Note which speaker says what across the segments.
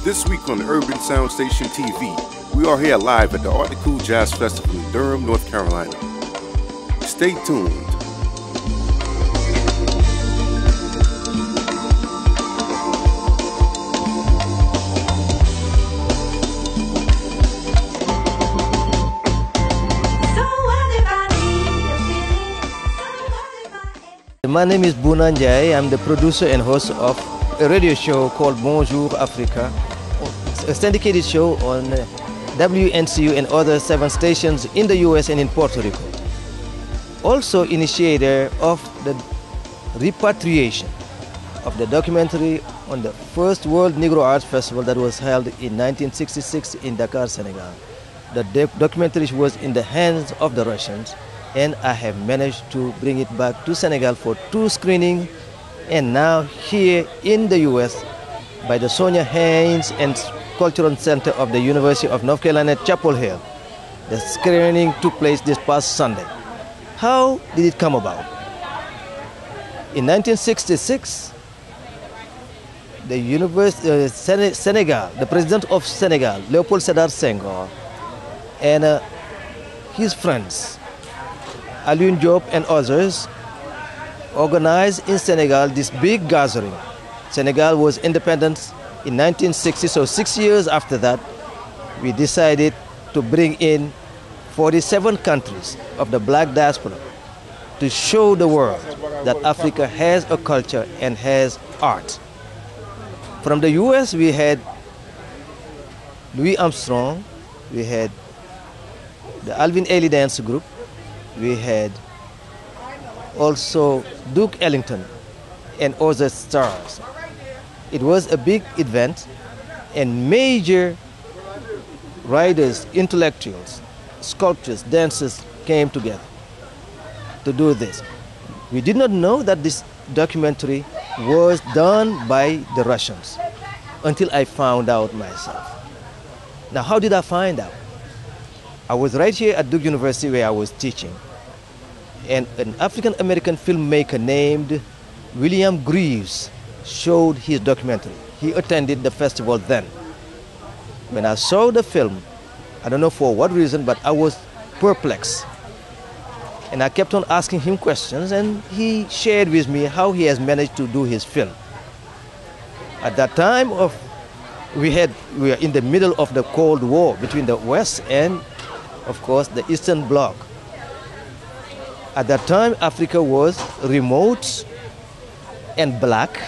Speaker 1: This week on Urban Sound Station TV, we are here live at the Wncu Jazz Festival in Durham, North Carolina. Stay tuned.
Speaker 2: My name is Bouna Ndiaye. I'm the producer and host of a radio show called Bonjour Africa, a syndicated show on Wncu and other 7 stations in the US and in Puerto Rico. Also initiator of the repatriation of the documentary on the first World Negro Arts Festival that was held in 1966 in Dakar, Senegal. The documentary was in the hands of the Russians, and I have managed to bring it back to Senegal for 2 screenings, and now here in the US by the Sonia Haynes and Cultural Center of the University of North Carolina, Chapel Hill. The screening took place this past Sunday. How did it come about? In 1966, Senegal, the president of Senegal, Léopold Sédar Senghor, and his friends, Alioune Diop and others, organized in Senegal this big gathering. Senegal was independent in 1960, so 6 years after that, we decided to bring in 47 countries of the black diaspora to show the world that Africa has a culture and has art. From the US, we had Louis Armstrong, we had the Alvin Ailey Dance Group, we had also Duke Ellington and other stars. It was a big event, and major writers, intellectuals, sculptors, dancers came together to do this. We did not know that this documentary was done by the Russians until I found out myself. Now, how did I find out? I was right here at Duke University where I was teaching, and an African-American filmmaker named William Greaves showed his documentary. He attended the festival then. When I saw the film, I don't know for what reason, but I was perplexed. And I kept on asking him questions, and he shared with me how he has managed to do his film. At that time, we were in the middle of the Cold War between the West and, of course, the Eastern Bloc. At that time, Africa was remote and black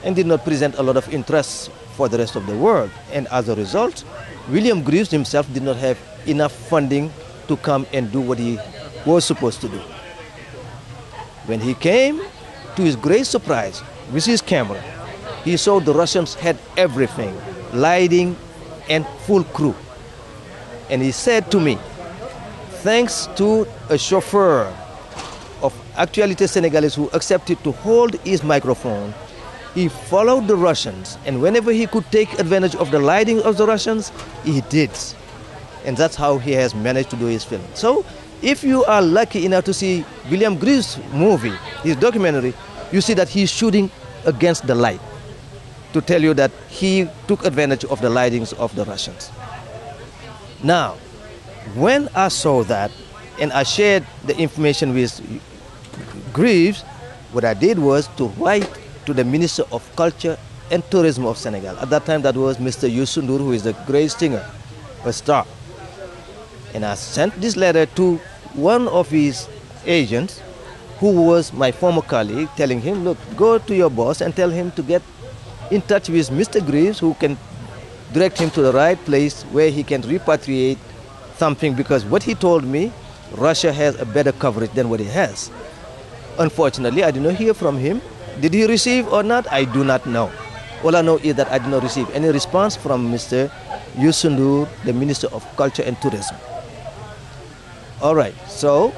Speaker 2: and did not present a lot of interest for the rest of the world. And as a result, William Greaves himself did not have enough funding to come and do what he was supposed to do. When he came, to his great surprise, with his camera, he saw the Russians had everything, lighting and full crew. And he said to me, thanks to a chauffeur of Actualité Senegalese who accepted to hold his microphone, he followed the Russians, and whenever he could take advantage of the lighting of the Russians, he did. And that's how he has managed to do his film. So if you are lucky enough to see William Greaves' movie, his documentary, you see that he's shooting against the light to tell you that he took advantage of the lightings of the Russians. Now, when I saw that and I shared the information with Greaves, what I did was to write to the Minister of Culture and Tourism of Senegal. At that time, that was Mr. Youssou Ndour, who is a great singer, a star. And I sent this letter to one of his agents, who was my former colleague, telling him, look, go to your boss and tell him to get in touch with Mr. Greaves, who can direct him to the right place where he can repatriate something, because what he told me, Russia has a better coverage than what he has. Unfortunately, I did not hear from him. Did he receive or not? I do not know. All I know is that I did not receive any response from Mr. Youssou Ndour, the Minister of Culture and Tourism. All right, so,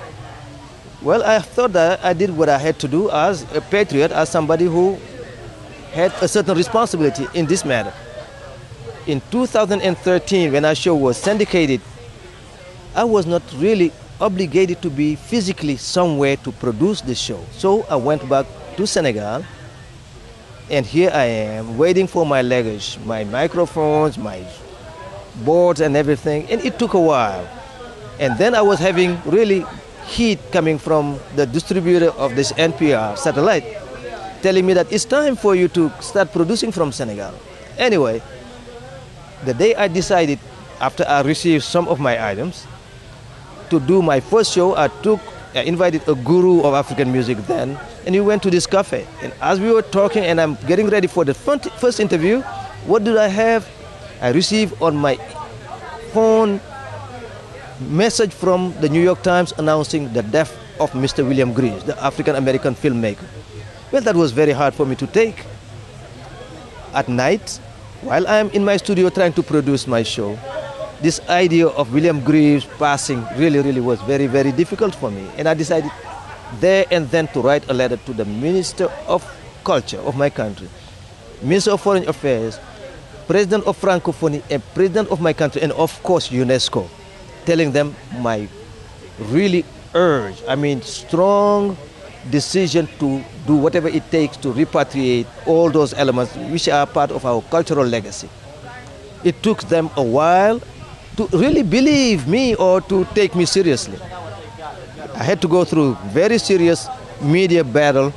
Speaker 2: well, I thought that I did what I had to do as a patriot, as somebody who had a certain responsibility in this matter. In 2013, when our show was syndicated, I was not really obligated to be physically somewhere to produce this show. So I went back to Senegal And here I am waiting for my luggage, my microphones, my boards and everything, and it took a while. And then I was having really heat coming from the distributor of this NPR satellite, telling me that it's time for you to start producing from Senegal. Anyway, the day I decided, after I received some of my items, to do my first show, I invited a guru of African music then, and we went to this cafe. And as we were talking and I'm getting ready for the first interview, what did I have? I received on my phone message from the New York Times announcing the death of Mr. William Greaves, the African-American filmmaker. Well, that was very hard for me to take. At night, while I'm in my studio trying to produce my show, this idea of William Greaves passing really was very, very difficult for me. And I decided there and then to write a letter to the Minister of Culture of my country, Minister of Foreign Affairs, President of Francophonie, and President of my country, and of course UNESCO, telling them my really strong decision to do whatever it takes to repatriate all those elements which are part of our cultural legacy. It took them a while to really believe me or to take me seriously. I had to go through very serious media battle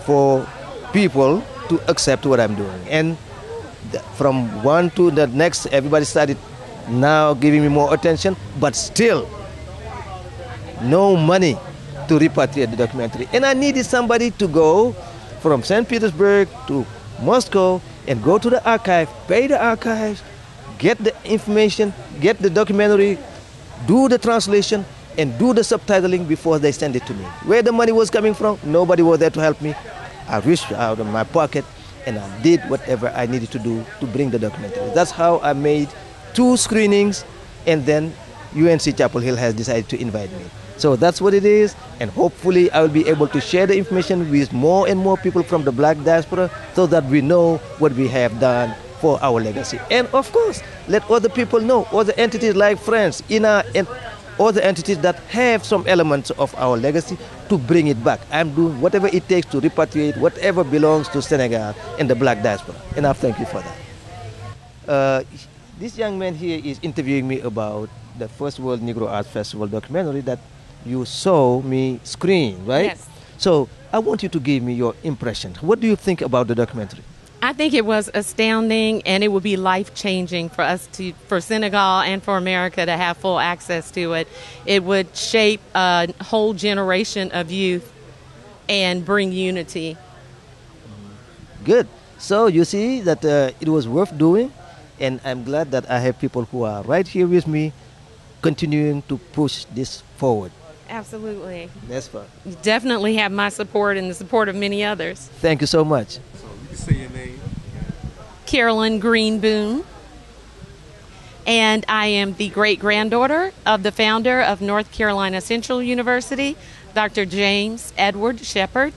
Speaker 2: for people to accept what I'm doing. And from one to the next, everybody started now giving me more attention, but still no money to repatriate the documentary. And I needed somebody to go from St. Petersburg to Moscow and go to the archive, pay the archives, get the information, get the documentary, do the translation, and do the subtitling before they send it to me. Where the money was coming from, nobody was there to help me. I reached out of my pocket and I did whatever I needed to do to bring the documentary. That's how I made 2 screenings, and then UNC Chapel Hill has decided to invite me. So that's what it is, and hopefully I will be able to share the information with more and more people from the Black diaspora so that we know what we have done for our legacy. And of course, let other people know, other entities like France, INA, and other entities that have some elements of our legacy to bring it back. I'm doing whatever it takes to repatriate whatever belongs to Senegal and the Black diaspora. And I thank you for that. This young man here is interviewing me about the first World Negro Arts Festival documentary that you saw me screen, right?
Speaker 3: Yes.
Speaker 2: So I want you to give me your impression. What do you think about the documentary?
Speaker 3: I think it was astounding, and it would be life-changing for us for Senegal and for America to have full access to it. It would shape a whole generation of youth and bring unity.
Speaker 2: Good. So you see that it was worth doing, and I'm glad that I have people who are right here with me continuing to push this forward.
Speaker 3: Absolutely.
Speaker 2: That's fun.
Speaker 3: You definitely have my support and the support of many others.
Speaker 2: Thank you so much.
Speaker 1: So you can say your name.
Speaker 3: Carolyn Green Boone. And I am the great-granddaughter of the founder of North Carolina Central University, Dr. James Edward Shepard.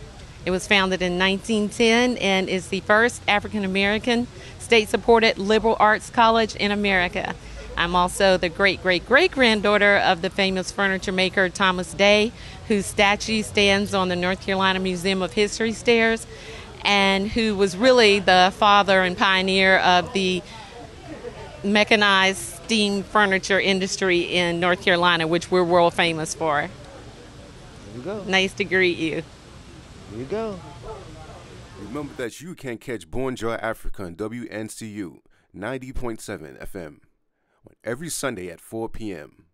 Speaker 3: It was founded in 1910 and is the first African-American state-supported liberal arts college in America. I'm also the great-great-great-granddaughter of the famous furniture maker Thomas Day, whose statue stands on the North Carolina Museum of History stairs, and who was really the father and pioneer of the mechanized steam furniture industry in North Carolina, which we're world famous for.
Speaker 2: There you go.
Speaker 3: Nice to greet you.
Speaker 2: There you go.
Speaker 1: Remember that you can catch Bonjour Africa on Wncu 90.7 FM every Sunday at 4 p.m.